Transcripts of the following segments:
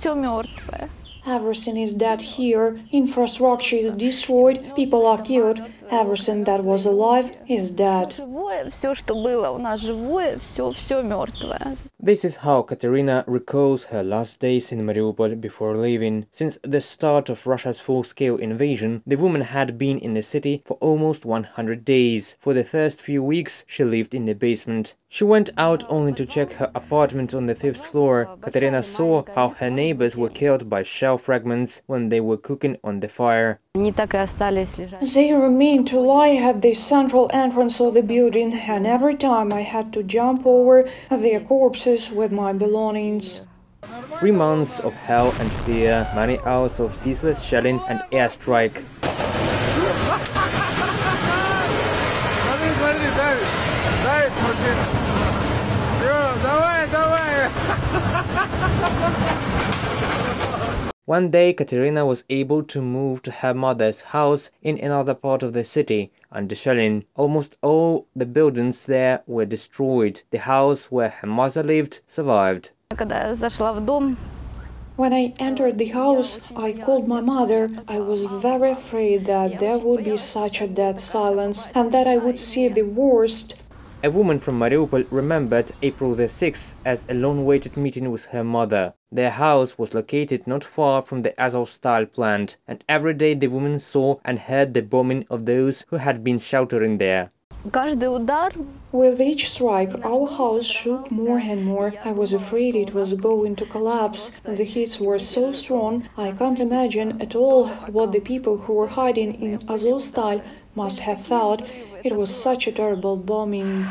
все мертвое. Everything is dead here. Infrastructure is destroyed. People are killed. Everything that was alive is dead. Все, что было у нас живое, все мертвое. This is how Katerina recalls her last days in Mariupol before leaving. Since the start of Russia's full-scale invasion, the woman had been in the city for almost 100 days. For the first few weeks, she lived in the basement. She went out only to check her apartment on the 5th floor. Katerina saw how her neighbors were killed by shell fragments when they were cooking on the fire. They remained to lie at the central entrance of the building, and every time I had to jump over their corpses with my belongings. 3 months of hell and fear, many hours of ceaseless shelling and airstrike. One day, Katerina was able to move to her mother's house in another part of the city under shelling. Almost all the buildings there were destroyed. The house where her mother lived survived. When I entered the house, I called my mother. I was very afraid that there would be such a dead silence and that I would see the worst. A woman from Mariupol remembered April the 6th as a long-awaited meeting with her mother. Their house was located not far from the Azovstal plant, and every day the woman saw and heard the bombing of those who had been sheltering there. With each strike, our house shook more and more. I was afraid it was going to collapse. The hits were so strong, I can't imagine at all what the people who were hiding in Azovstal must have felt. It was such a terrible bombing.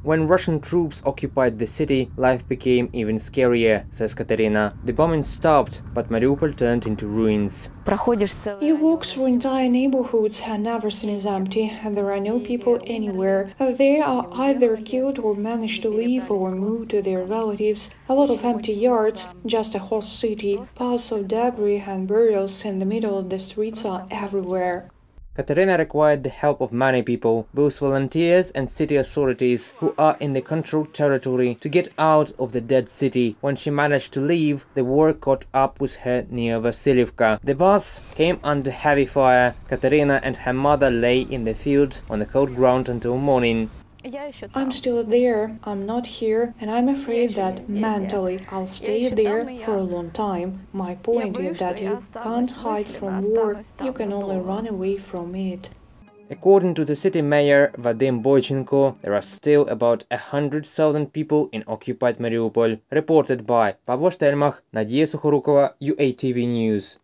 When Russian troops occupied the city, life became even scarier, says Katerina. The bombing stopped, but Mariupol turned into ruins. You walk through entire neighborhoods and everything is empty, and there are no people anywhere. They are either killed or managed to leave or move to their relatives. A lot of empty yards, just a hot city. Piles of debris and burials in the middle of the streets are everywhere. Katerina required the help of many people, both volunteers and city authorities who are in the controlled territory, to get out of the dead city. When she managed to leave, the war caught up with her near Vasilievka. The bus came under heavy fire. Katerina and her mother lay in the field on the cold ground until morning. I'm still there, I'm not here, and I'm afraid that mentally I'll stay there for a long time. My point is that you can't hide from war, you can only run away from it. According to the city mayor Vadim Boychenko, there are still about 100,000 people in occupied Mariupol. Reported by Pavlo Shtelmach, Nadia Sukharukova, UATV News.